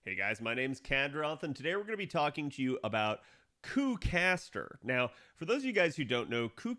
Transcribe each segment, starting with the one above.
Hey guys, my name's Khadroth, and today we're going to be talking to you about Cu Now, for those of you guys who don't know, Cu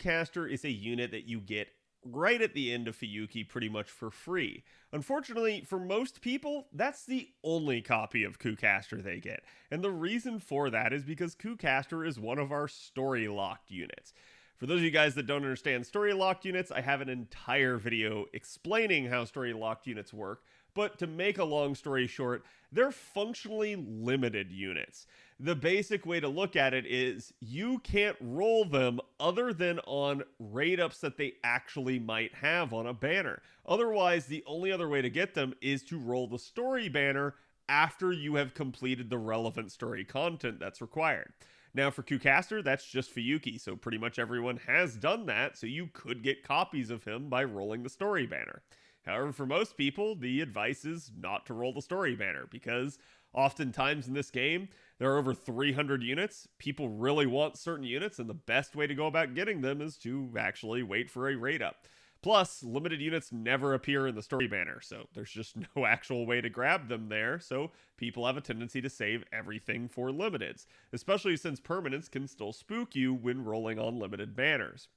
is a unit that you get right at the end of Fuyuki pretty much for free. Unfortunately, for most people, that's the only copy of Cu they get. And the reason for that is because Cu is one of our story-locked units. For those of you guys that don't understand story-locked units, I have an entire video explaining how story-locked units work. But to make a long story short, they're functionally limited units. The basic way to look at it is you can't roll them other than on rate-ups that they actually might have on a banner. Otherwise, the only other way to get them is to roll the story banner after you have completed the relevant story content that's required. Now for Cu that's just Fuyuki, so pretty much everyone has done that, so you could get copies of him by rolling the story banner. However, for most people, the advice is not to roll the story banner because oftentimes in this game, there are over 300 units. People really want certain units, and the best way to go about getting them is to actually wait for a rate up. Plus, limited units never appear in the story banner, so there's just no actual way to grab them there, so people have a tendency to save everything for limiteds, especially since permanents can still spook you when rolling on limited banners.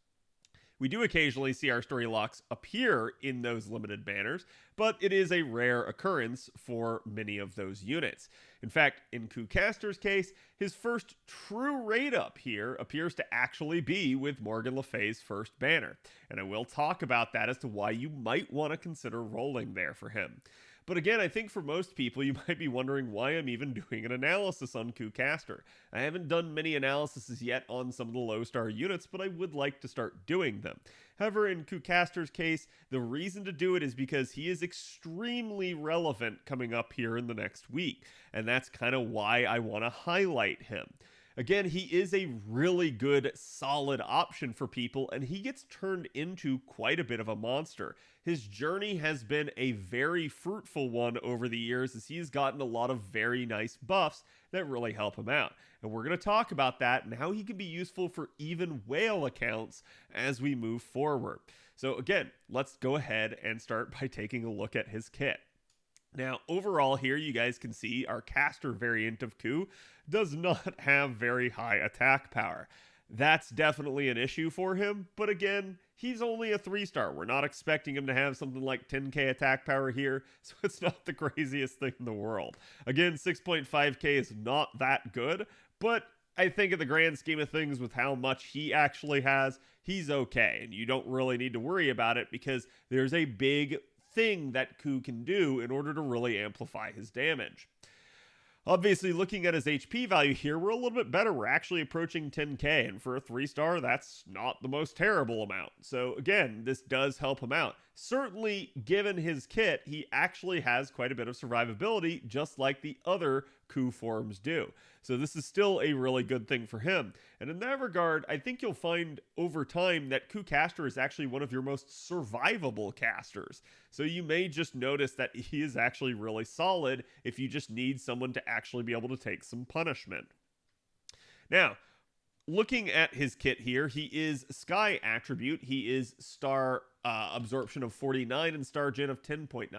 We do occasionally see our story locks appear in those limited banners, but it is a rare occurrence for many of those units. In fact, in Cu case, his first true rate up here appears to actually be with Morgan Le Fay's first banner, and I will talk about that as to why you might want to consider rolling there for him. But again, I think for most people, you might be wondering why I'm even doing an analysis on Cu I haven't done many analyses yet on some of the low star units, but I would like to start doing them. However, in Cu case, the reason to do it is because he is extremely relevant coming up here in the next week, and that's kind of why I want to highlight him. Again, he is a really good, solid option for people, and he gets turned into quite a bit of a monster. His journey has been a very fruitful one over the years as he's gotten a lot of very nice buffs that really help him out. And we're going to talk about that and how he can be useful for even whale accounts as we move forward. So again, let's go ahead and start by taking a look at his kit. Now, overall here, you guys can see our caster variant of Cu does not have very high attack power. That's definitely an issue for him, but again, he's only a 3-star. We're not expecting him to have something like 10k attack power here, so it's not the craziest thing in the world. Again, 6.5k is not that good, but I think in the grand scheme of things with how much he actually has, he's okay, and you don't really need to worry about it because there's a big thing that Cu can do in order to really amplify his damage. Obviously, looking at his HP value here, we're a little bit better. We're actually approaching 10k, and for a 3-star, that's not the most terrible amount. So again, this does help him out. Certainly, given his kit, he actually has quite a bit of survivability, just like the other Cu forms do. So this is still a really good thing for him. And in that regard, I think you'll find over time that Cu is actually one of your most survivable casters. So you may just notice that he is actually really solid if you just need someone to actually be able to take some punishment. Now, looking at his kit here, he is Sky attribute. He is star absorption of 49 and star gen of 10.9.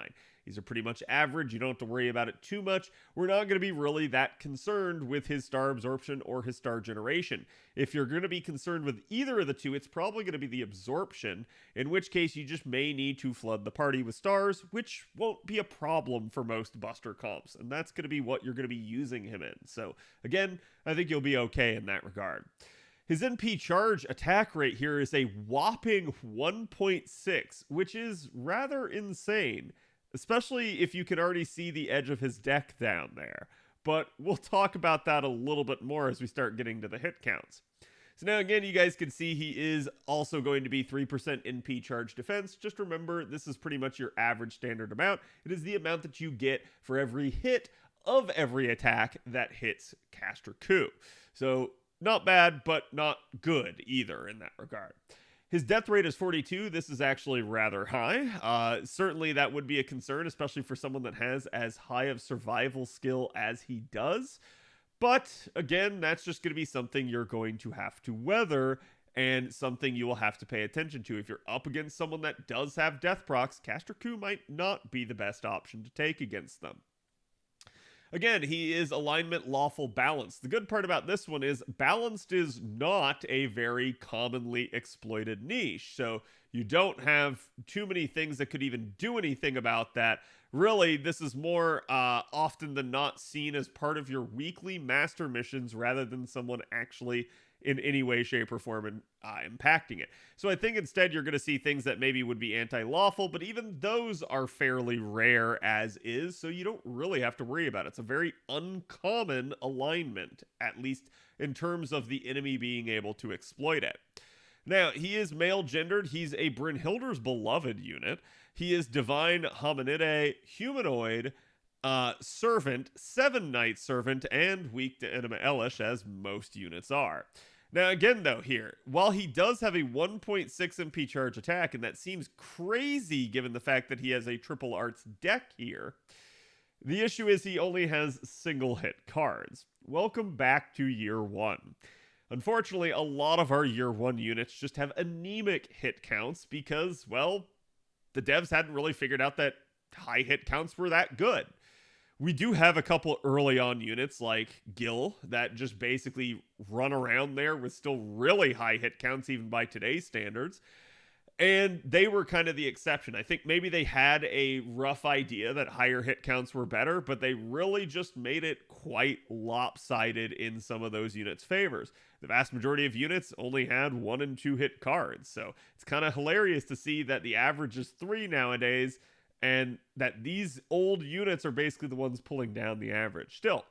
These are pretty much average. You don't have to worry about it too much. We're not going to be really that concerned with his star absorption or his star generation. If you're going to be concerned with either of the two, it's probably going to be the absorption, in which case you just may need to flood the party with stars, which won't be a problem for most buster comps, and that's going to be what you're going to be using him in. So again, I think you'll be okay in that regard. His NP charge attack rate here is a whopping 1.6, which is rather insane, especially if you can already see the edge of his deck down there. But we'll talk about that a little bit more as we start getting to the hit counts. So now again, you guys can see he is also going to be 3% NP charge defense. Just remember, this is pretty much your average standard amount. It is the amount that you get for every hit of every attack that hits Caster Cu. So not bad, but not good either in that regard. His death rate is 42. This is actually rather high. Certainly that would be a concern, especially for someone that has as high of survival skill as he does. But again, that's just going to be something you're going to have to weather and something you will have to pay attention to. If you're up against someone that does have death procs, Caster Cu might not be the best option to take against them. Again, he is alignment, lawful, balanced. The good part about this one is balanced is not a very commonly exploited niche. So you don't have too many things that could even do anything about that. Really, this is more often than not seen as part of your weekly master missions rather than someone actually in any way, shape, or form impacting it. So I think instead you're going to see things that maybe would be anti-lawful, but even those are fairly rare as is, so you don't really have to worry about it. It's a very uncommon alignment, at least in terms of the enemy being able to exploit it. Now, he is male gendered. He's a Brynhilder's beloved unit. He is divine, hominide, humanoid, servant, 7-night servant, and weak to enemy elish, as most units are. Now, again, though, here, while he does have a 1.6 MP charge attack, and that seems crazy given the fact that he has a triple arts deck here, the issue is he only has single hit cards. Welcome back to year one. Unfortunately, a lot of our year one units just have anemic hit counts because, well, the devs hadn't really figured out that high hit counts were that good. We do have a couple early on units like Gil that just basically run around there with still really high hit counts even by today's standards. And they were kind of the exception. I think maybe they had a rough idea that higher hit counts were better, but they really just made it quite lopsided in some of those units' favors. The vast majority of units only had 1 and 2 hit cards. So it's kind of hilarious to see that the average is 3 nowadays, and that these old units are basically the ones pulling down the average. Still,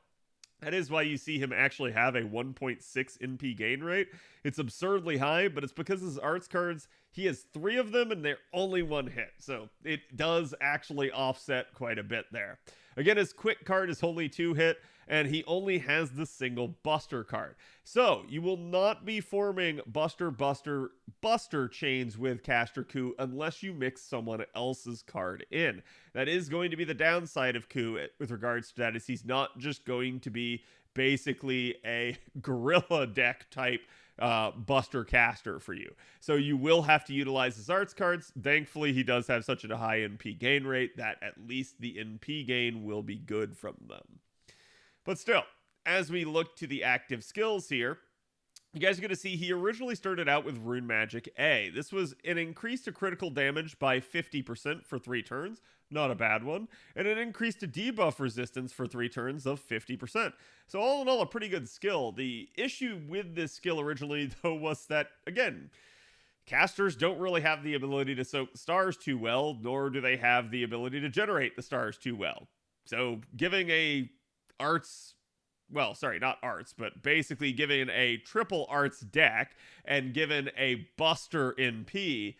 that is why you see him actually have a 1.6 NP gain rate. It's absurdly high, but it's because his arts cards, he has 3 of them and they're only 1 hit. So it does actually offset quite a bit there. Again, his quick card is only 2 hit, and he only has the single Buster card. So you will not be forming Buster chains with Caster Cu unless you mix someone else's card in. That is going to be the downside of Cu with regards to that, is he's not just going to be basically a gorilla deck type Buster caster for you. So you will have to utilize his arts cards. Thankfully, he does have such a high NP gain rate that at least the NP gain will be good from them. But still, as we look to the active skills here, you guys are going to see he originally started out with Rune Magic A. This was an increase to critical damage by 50% for 3 turns. Not a bad one. And an increase to debuff resistance for 3 turns of 50%. So all in all, a pretty good skill. The issue with this skill originally, though, was that, again, casters don't really have the ability to soak stars too well, nor do they have the ability to generate the stars too well. So giving a arts, well, sorry, not arts, but basically giving a triple arts deck and given a Buster NP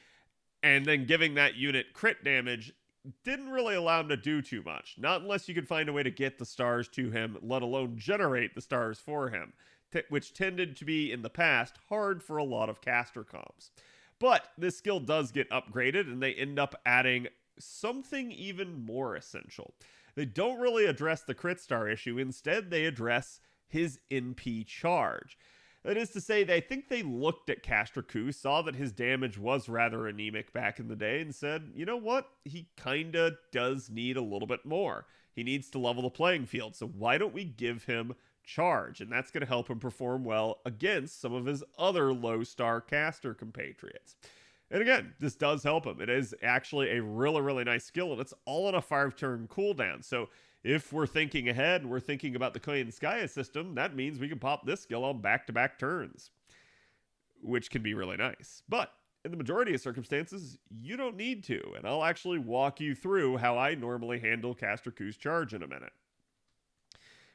and then giving that unit crit damage didn't really allow him to do too much. Not unless you could find a way to get the stars to him, let alone generate the stars for him, which tended to be, in the past, hard for a lot of caster comps. But this skill does get upgraded, and they end up adding something even more essential. They don't really address the crit star issue. Instead, they address his NP charge. That is to say, I think they looked at Caster Cu, saw that his damage was rather anemic back in the day, and said, you know what? He kinda does need a little bit more. He needs to level the playing field, so why don't we give him charge? And that's going to help him perform well against some of his other low-star caster compatriots. And again, this does help him. It is actually a really, really nice skill, and it's all on a 5-turn cooldown. So if we're thinking ahead and we're thinking about the Koyanskaya system, that means we can pop this skill on back-to-back turns, which can be really nice. But in the majority of circumstances, you don't need to, and I'll actually walk you through how I normally handle Caster Cu's charge in a minute.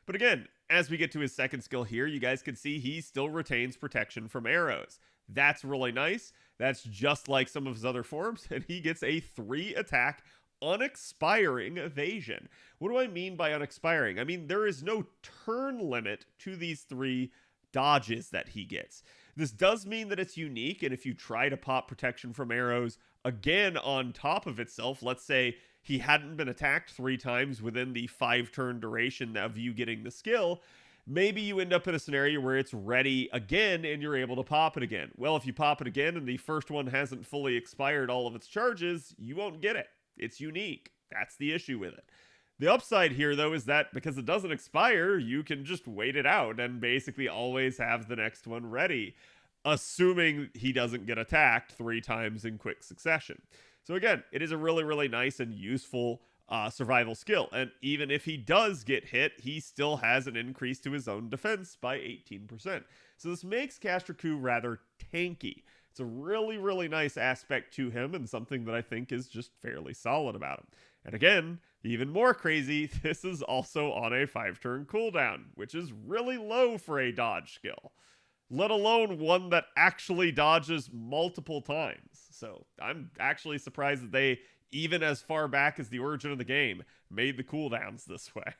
But again, as we get to his second skill here, you guys can see he still retains protection from arrows. That's really nice. That's just like some of his other forms, and he gets a 3-attack unexpiring evasion. What do I mean by unexpiring? I mean, there is no turn limit to these 3 dodges that he gets. This does mean that it's unique, and if you try to pop protection from arrows again on top of itself, let's say he hadn't been attacked 3 times within the 5-turn duration of you getting the skill, maybe you end up in a scenario where it's ready again and you're able to pop it again. Well, if you pop it again and the first one hasn't fully expired all of its charges, you won't get it. It's unique. That's the issue with it. The upside here, though, is that because it doesn't expire, you can just wait it out and basically always have the next one ready, assuming he doesn't get attacked 3 times in quick succession. So again, it is a really, really nice and useful survival skill. And even if he does get hit, he still has an increase to his own defense by 18%. So this makes Caster Cu rather tanky. It's a really, really nice aspect to him and something that I think is just fairly solid about him. And again, even more crazy, this is also on a 5-turn cooldown, which is really low for a dodge skill, let alone one that actually dodges multiple times. So I'm actually surprised that they, even as far back as the origin of the game, made the cooldowns this way.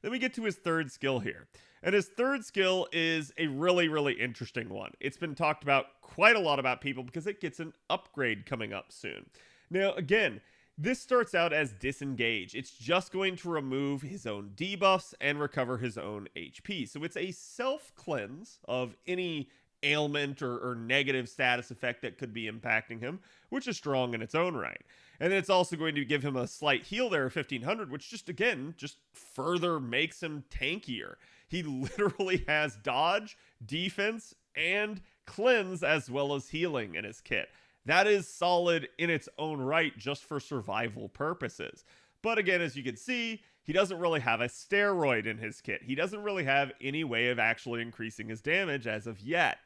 Then we get to his third skill here. And his third skill is a really, really interesting one. It's been talked about quite a lot about people because it gets an upgrade coming up soon. Now, again, this starts out as disengage. It's just going to remove his own debuffs and recover his own HP. So it's a self-cleanse of any ailment or negative status effect that could be impacting him, which is strong in its own right. And then it's also going to give him a slight heal there of 1500, which just further makes him tankier. He literally has dodge, defense, and cleanse as well as healing in his kit. That is solid in its own right just for survival purposes. But again, as you can see, he doesn't really have a steroid in his kit. He doesn't really have any way of actually increasing his damage as of yet.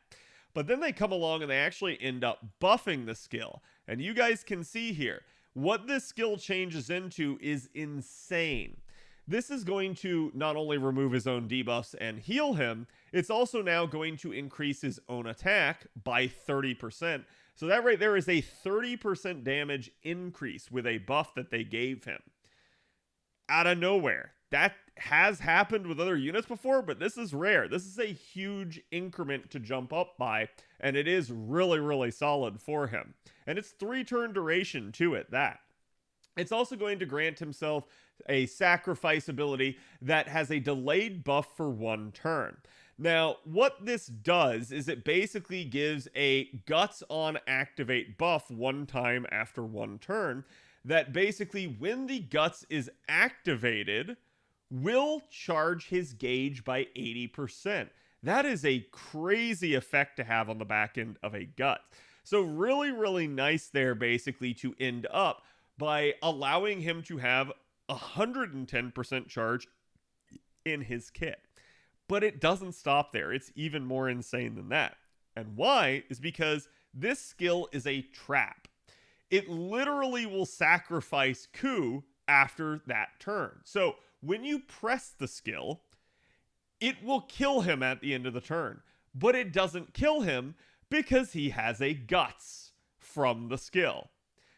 But then they come along and they actually end up buffing the skill. And you guys can see here, what this skill changes into is insane. This is going to not only remove his own debuffs and heal him, it's also now going to increase his own attack by 30%. So that right there is a 30% damage increase with a buff that they gave him. Out of nowhere. That has happened with other units before, but this is rare. This is a huge increment to jump up by, and it is really, really solid for him. And it's 3-turn duration to it, that. It's also going to grant himself a sacrifice ability that has a delayed buff for 1 turn. Now, what this does is it basically gives a guts on activate buff 1 time after 1 turn that basically, when the guts is activated, will charge his gauge by 80%. That is a crazy effect to have on the back end of a gut. So really, really nice there basically to end up by allowing him to have 110% charge in his kit. But it doesn't stop there. It's even more insane than that. And why is because this skill is a trap. It literally will sacrifice Cu after that turn. So when you press the skill, it will kill him at the end of the turn. But it doesn't kill him because he has a guts from the skill.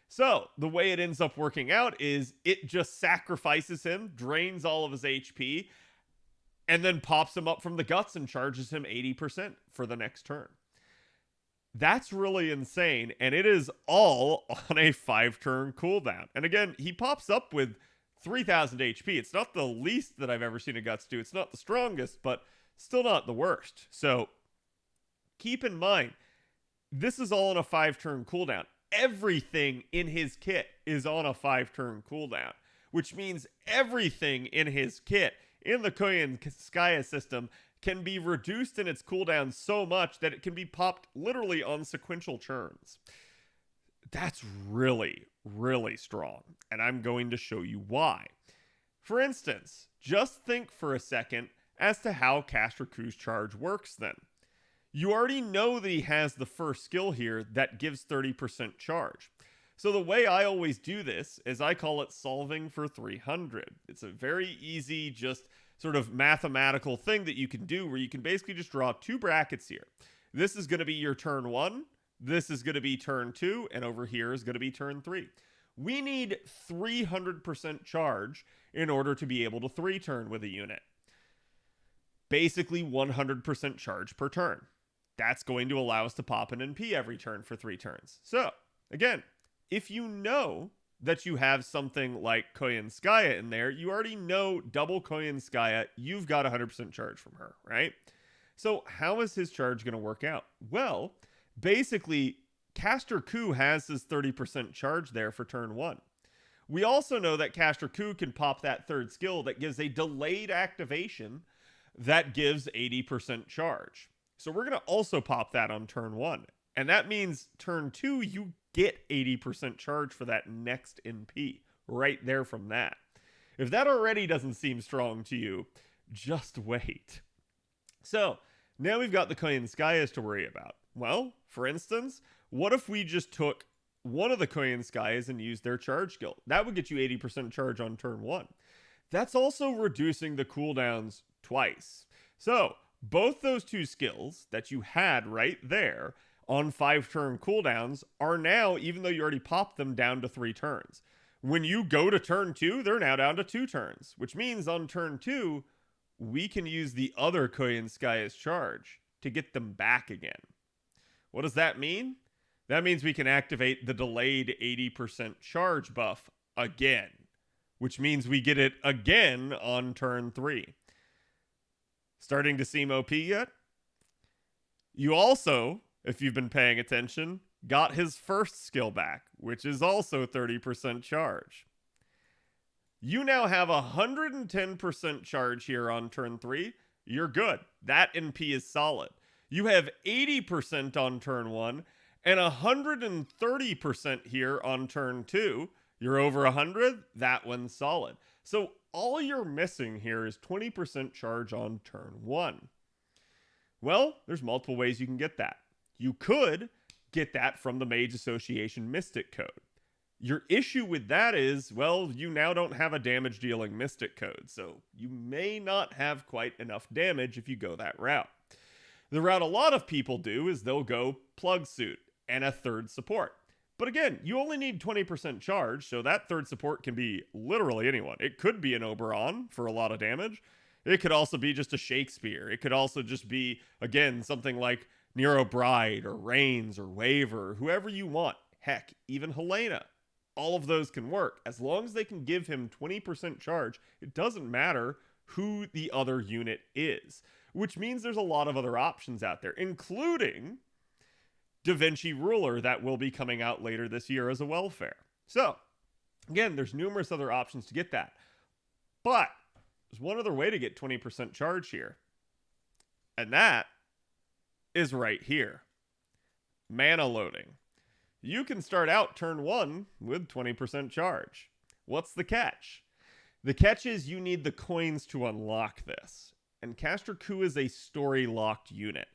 So the way it ends up working out is it just sacrifices him, drains all of his HP, and then pops him up from the guts and charges him 80% for the next turn. That's really insane, and it is all on a 5-turn cooldown. And again, he pops up with 3000 HP. It's not the least that I've ever seen a guts do. It's not the strongest, but still not the worst. So keep in mind, this is all on a 5-turn cooldown. Everything in his kit is on a 5-turn cooldown, which means everything in his kit in the Koyanskaya system can be reduced in its cooldown so much that it can be popped literally on sequential turns. That's really, really strong, and I'm going to show you why. For instance, just think for a second as to how Caster Cu's charge works then. You already know that he has the first skill here that gives 30% charge. So the way I always do this is I call it solving for 300. It's a very easy, just sort of mathematical thing that you can do where you can basically just draw 2 brackets here. This is going to be your turn 1, this is going to be turn 2, and over here is going to be turn 3. We need 300% charge in order to be able to 3-turn with a unit. Basically 100% charge per turn. That's going to allow us to pop an NP every turn for 3 turns. So, again, if you know that you have something like Koyanskaya in there, you already know double Koyanskaya, you've got 100% charge from her, right? So how is his charge going to work out? Well, basically, Caster Cu has his 30% charge there for turn 1. We also know that Caster Ku can pop that third skill that gives a delayed activation that gives 80% charge. So we're going to also pop that on turn 1. And that means turn 2, you get 80% charge for that next NP right there from that. If that already doesn't seem strong to you, just wait. So now we've got the Koyanskayas to worry about. Well, for instance, what if we just took one of the Koyanskayas and used their charge skill? That would get you 80% charge on turn 1. That's also reducing the cooldowns twice. So both those two skills that you had right there on 5-turn cooldowns are now, even though you already popped them, down to 3 turns. When you go to turn 2, they're now down to 2 turns, which means on turn 2, we can use the other Koyanskaya's charge to get them back again. What does that mean? That means we can activate the delayed 80% charge buff again, which means we get it again on turn 3. Starting to seem OP yet? You also, if you've been paying attention, got his first skill back, which is also 30% charge. You now have 110% charge here on turn 3. You're good. That NP is solid. You have 80% on turn 1 and 130% here on turn 2. You're over 100. That one's solid. So all you're missing here is 20% charge on turn 1. Well, there's multiple ways you can get that. You could get that from the Mage Association Mystic Code. Your issue with that is, well, you now don't have a damage dealing Mystic Code, so you may not have quite enough damage if you go that route. The route a lot of people do is they'll go Plug Suit and a third support. But again, you only need 20% charge, so that third support can be literally anyone. It could be an Oberon for a lot of damage. It could also be just a Shakespeare. It could also just be, again, something like Nero Bride or Reigns or Waver, whoever you want. Heck, even Helena. All of those can work. As long as they can give him 20% charge, it doesn't matter who the other unit is. Which means there's a lot of other options out there, including Da Vinci Ruler that will be coming out later this year as a welfare. So, again, there's numerous other options to get that. But there's one other way to get 20% charge here. And that is right here. Mana loading. You can start out turn 1 with 20% charge. What's the catch? The catch is you need the coins to unlock this. And Caster Ku is a story-locked unit.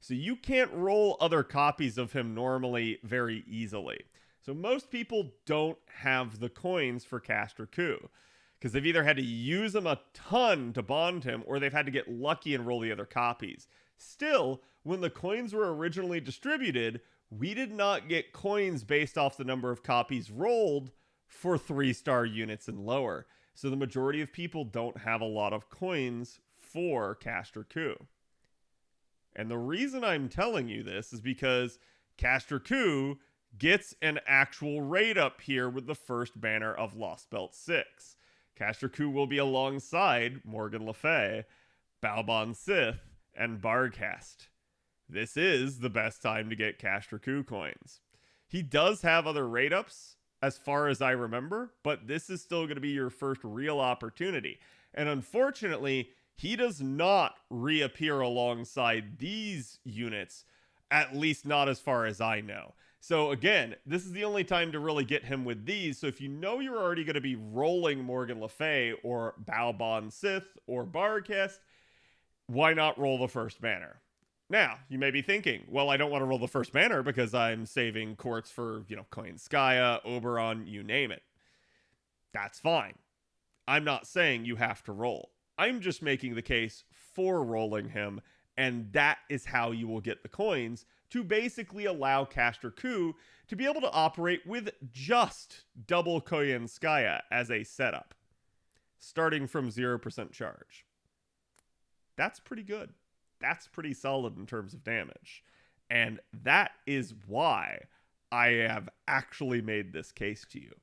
So you can't roll other copies of him normally very easily. So most people don't have the coins for Caster Ku, because they've either had to use them a ton to bond him, or they've had to get lucky and roll the other copies. Still, when the coins were originally distributed, we did not get coins based off the number of copies rolled for 3-star units and lower. So the majority of people don't have a lot of coins for Caster Ku. And the reason I'm telling you this is because Caster Ku gets an actual raid up here with the first banner of Lost Belt 6. Caster Ku will be alongside Morgan Le Fay, Balbon Sith, and Barghest. This is the best time to get Caster Ku coins. He does have other raid ups, as far as I remember, but this is still going to be your first real opportunity. And unfortunately, he does not reappear alongside these units, at least not as far as I know. So again, this is the only time to really get him with these. So if you know you're already going to be rolling Morgan Le Fay or Balbon Sith or Barghest, why not roll the first banner? Now, you may be thinking, well, I don't want to roll the first banner because I'm saving courts for, Koyanskaya, Oberon, you name it. That's fine. I'm not saying you have to roll. I'm just making the case for rolling him, and that is how you will get the coins to basically allow Caster Ku to be able to operate with just double Koyanskaya as a setup, starting from 0% charge. That's pretty good. That's pretty solid in terms of damage. And that is why I have actually made this case to you.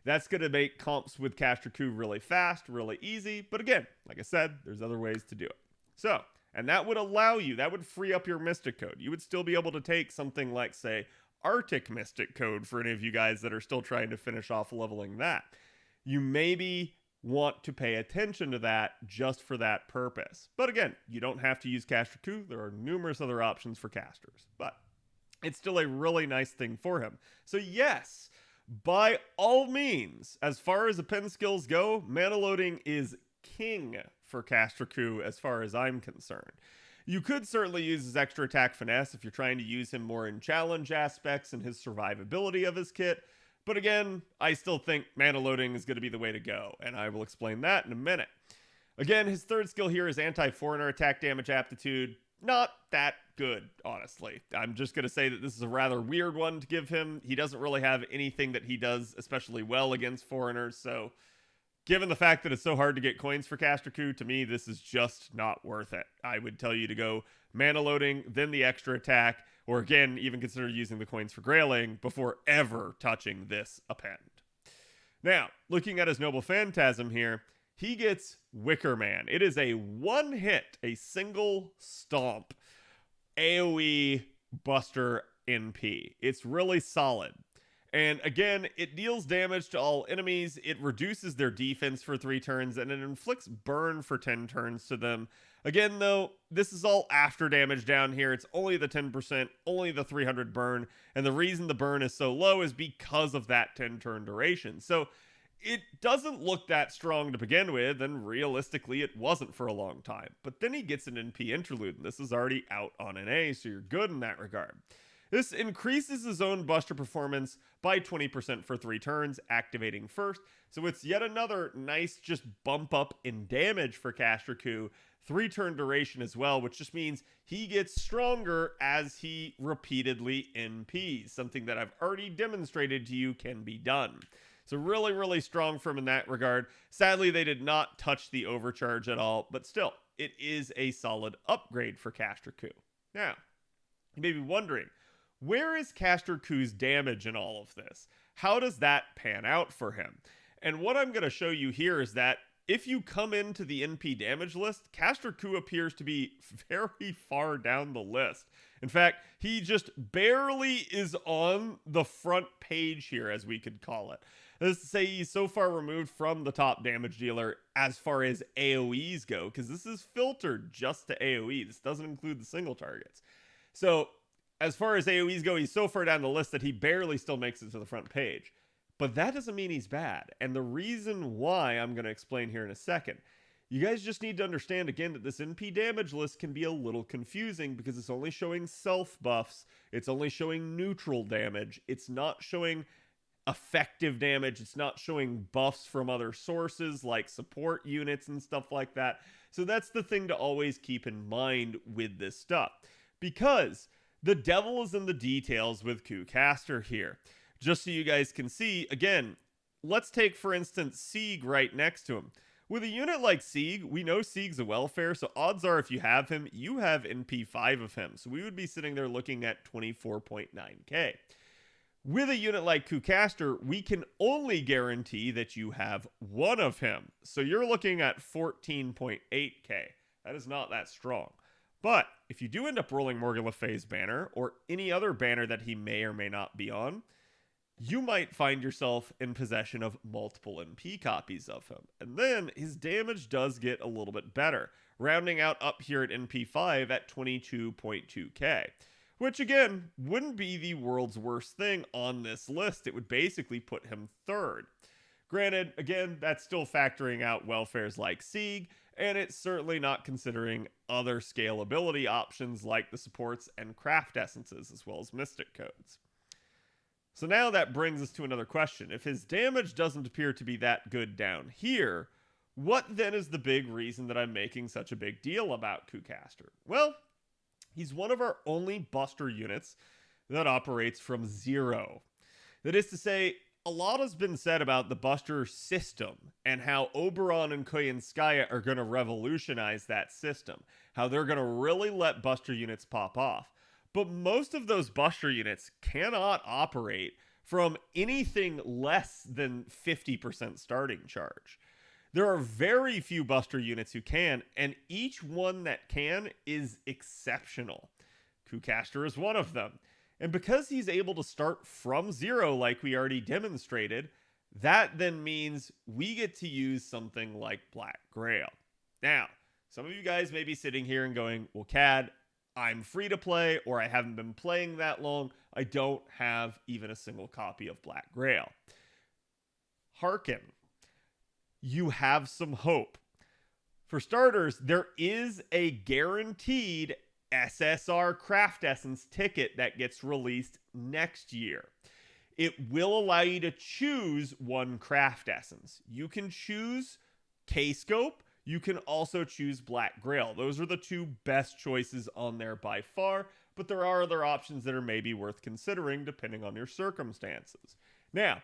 That's going to make comps with Caster Ku really fast, really easy. But again, like I said, there's other ways to do it. So, and that would allow you, that would free up your Mystic Code. You would still be able to take something like, say, Arctic Mystic Code for any of you guys that are still trying to finish off leveling that. you maybe want to pay attention to that just for that purpose. But again, you don't have to use Caster Coup. There are numerous other options for casters, but it's still a really nice thing for him. So yes, by all means, as far as the pen skills go, mana loading is king for Caster Coup as far as I'm concerned. You could certainly use his extra attack finesse if you're trying to use him more in challenge aspects and his survivability of his kit. But again, I still think mana loading is going to be the way to go, and I will explain that in a minute. Again, his third skill here is anti-foreigner attack damage aptitude. Not that good, honestly. I'm just going to say that this is a rather weird one to give him. He doesn't really have anything that he does especially well against foreigners, so given the fact that it's so hard to get coins for Caster Coup, to me, this is just not worth it. I would tell you to go mana loading, then the extra attack, or again, even consider using the coins for grailing before ever touching this append. Now, looking at his Noble Phantasm here, he gets Wicker Man. It is a one hit, a single stomp AoE Buster NP. It's really solid. And again, it deals damage to all enemies, it reduces their defense for 3 turns, and it inflicts burn for 10 turns to them. Again, though, this is all after damage down here. It's only the 10%, only the 300 burn, and the reason the burn is so low is because of that 10-turn duration. So it doesn't look that strong to begin with, and realistically, it wasn't for a long time. But then he gets an NP interlude, and this is already out on an A, so you're good in that regard. This increases his own Buster performance by 20% for 3 turns, activating first. So it's yet another nice just bump up in damage for Caster Coup. 3-turn duration as well, which just means he gets stronger as he repeatedly NPs, something that I've already demonstrated to you can be done. So really, really strong for him in that regard. Sadly, they did not touch the overcharge at all, but still, it is a solid upgrade for Caster Coup. Now, you may be wondering, where is Caster Coup's damage in all of this? How does that pan out for him? And what I'm going to show you here is that if you come into the NP damage list, Caster Coup appears to be very far down the list. In fact, he just barely is on the front page here, as we could call it. That is to say, he's so far removed from the top damage dealer as far as AoEs go, because this is filtered just to AoE. This doesn't include the single targets. So as far as AoEs go, he's so far down the list that he barely still makes it to the front page. But that doesn't mean he's bad. And the reason why I'm going to explain here in a second. You guys just need to understand again that this NP damage list can be a little confusing because it's only showing self buffs. It's only showing neutral damage. It's not showing effective damage. It's not showing buffs from other sources like support units and stuff like that. So that's the thing to always keep in mind with this stuff. Because the devil is in the details with Cu Caster here. Just so you guys can see, again, let's take, for instance, Sieg right next to him. With a unit like Sieg, we know Sieg's a welfare, so odds are if you have him, you have NP5 of him. So we would be sitting there looking at 24.9k. With a unit like Cu Caster, we can only guarantee that you have one of him. So you're looking at 14.8k. That is not that strong. But if you do end up rolling Morgan Le Fay's banner, or any other banner that he may or may not be on, you might find yourself in possession of multiple NP copies of him. And then his damage does get a little bit better, rounding out up here at NP5 at 22.2k, which again, wouldn't be the world's worst thing on this list. It would basically put him third. Granted, again, that's still factoring out welfares like Sieg, and it's certainly not considering other scalability options like the supports and craft essences, as well as mystic codes. So now that brings us to another question. If his damage doesn't appear to be that good down here, what then is the big reason that I'm making such a big deal about Cu Caster? Well, he's one of our only Buster units that operates from 0. That is to say, a lot has been said about the Buster system and how Oberon and Koyanskaya are going to revolutionize that system, how they're going to really let Buster units pop off. But most of those Buster units cannot operate from anything less than 50% starting charge. There are very few Buster units who can, and each one that can is exceptional. Cu Caster is one of them. And because he's able to start from 0 like we already demonstrated, That then means we get to use something like Black Grail. Now, some of you guys may be sitting here and going, well, Cad, I'm free to play, or I haven't been playing that long. I don't have even a single copy of Black Grail. Hearken. You have some hope. For starters, there is a guaranteed SSR Craft Essence ticket that gets released next year. It will allow you to choose one Craft Essence. You can choose K-Scope. You can also choose Black Grail. Those are the two best choices on there by far, but there are other options that are maybe worth considering depending on your circumstances. Now,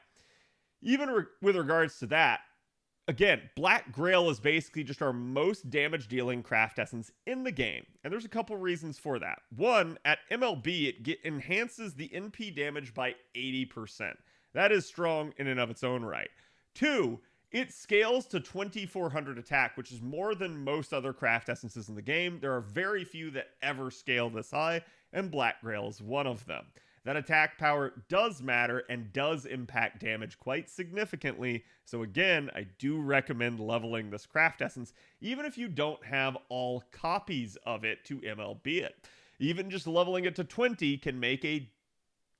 even with regards to that, again, Black Grail is basically just our most damage dealing Craft Essence in the game. And there's a couple reasons for that. One, at MLB, it enhances the NP damage by 80%. That is strong in and of its own right. Two, it scales to 2400 attack, which is more than most other Craft Essences in the game. There are very few that ever scale this high, and Black Grail is one of them. That attack power does matter and does impact damage quite significantly. So again, I do recommend leveling this Craft Essence, even if you don't have all copies of it to MLB it. Even just leveling it to 20 can make a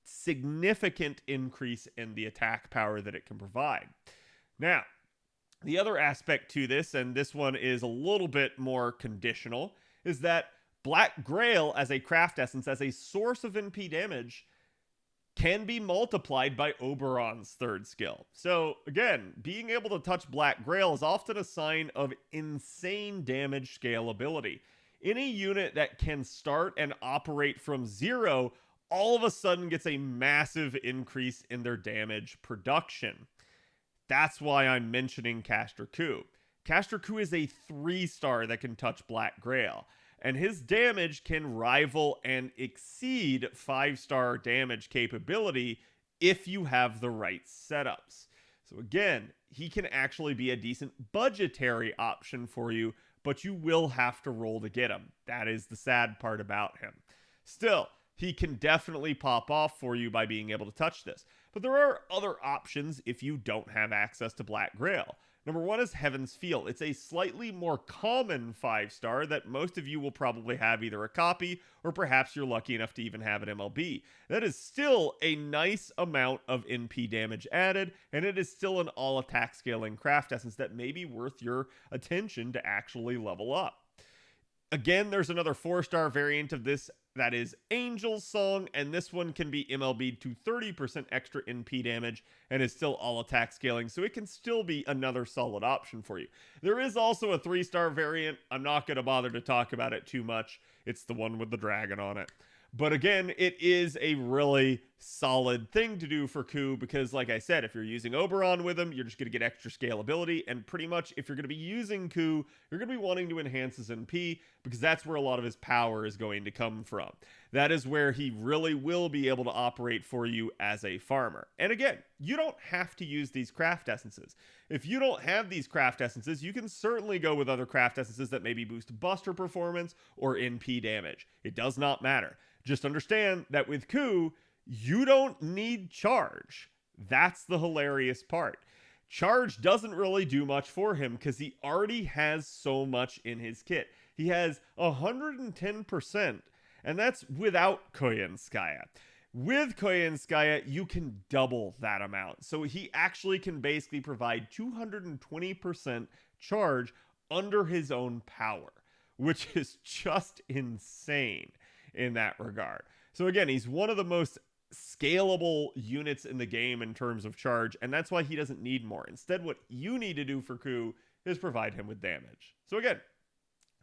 significant increase in the attack power that it can provide. Now, the other aspect to this, and this one is a little bit more conditional, is that Black Grail as a Craft Essence, as a source of NP damage, can be multiplied by Oberon's third skill. So again, being able to touch Black Grail is often a sign of insane damage scalability. Any unit that can start and operate from 0 all of a sudden gets a massive increase in their damage production. That's why I'm mentioning Caster Cu. Caster Cu is a 3-star that can touch Black Grail, and his damage can rival and exceed 5-star damage capability if you have the right setups. So again, he can actually be a decent budgetary option for you, but you will have to roll to get him. That is the sad part about him. Still, he can definitely pop off for you by being able to touch this. But there are other options if you don't have access to Black Grail. Number one is Heaven's Feel. It's a slightly more common 5-star that most of you will probably have either a copy or perhaps you're lucky enough to even have an MLB. That is still a nice amount of NP damage added, and it is still an all attack scaling Craft Essence that may be worth your attention to actually level up. Again, there's another 4-star variant of this that is Angel's Song, and this one can be MLB'd to 30% extra NP damage and is still all attack scaling, so it can still be another solid option for you. There is also a 3-star variant. I'm not going to bother to talk about it too much. It's the one with the dragon on it. But again, it is a really solid thing to do for Cu because, like I said, if you're using Oberon with him, you're just going to get extra scalability. And pretty much if you're going to be using Cu, you're going to be wanting to enhance his NP because that's where a lot of his power is going to come from. That is where he really will be able to operate for you as a farmer. And again, you don't have to use these Craft Essences. If you don't have these Craft Essences, you can certainly go with other Craft Essences that maybe boost Buster performance or NP damage. It does not matter. Just understand that with Cu, you don't need charge. That's the hilarious part. Charge doesn't really do much for him because he already has so much in his kit. He has 110%, and that's without Koyanskaya. With Koyanskaya, you can double that amount. So he actually can basically provide 220% charge under his own power, which is just insane in that regard. So again, he's one of the most scalable units in the game in terms of charge, and that's why he doesn't need more. Instead, what you need to do for Cu is provide him with damage. So again,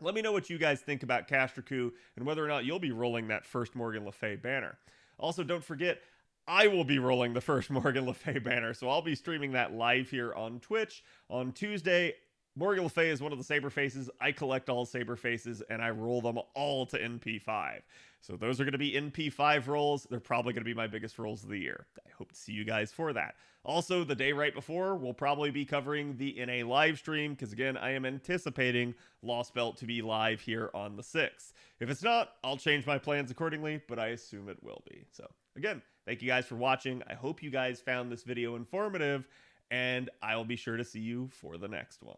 let me know what you guys think about Caster Cu and whether or not you'll be rolling that first Morgan Le Fay banner. Also, don't forget, I will be rolling the first Morgan Le Fay banner, so I'll be streaming that live here on Twitch on Tuesday. Morgan Le Fay is one of the saber faces. I collect all saber faces and I roll them all to NP5. So those are going to be NP5 rolls. They're probably going to be my biggest rolls of the year. I hope to see you guys for that. Also, the day right before, we'll probably be covering the NA live stream because, again, I am anticipating Lost Belt to be live here on the 6th. If it's not, I'll change my plans accordingly, but I assume it will be. So, again, thank you guys for watching. I hope you guys found this video informative. and I will be sure to see you for the next one.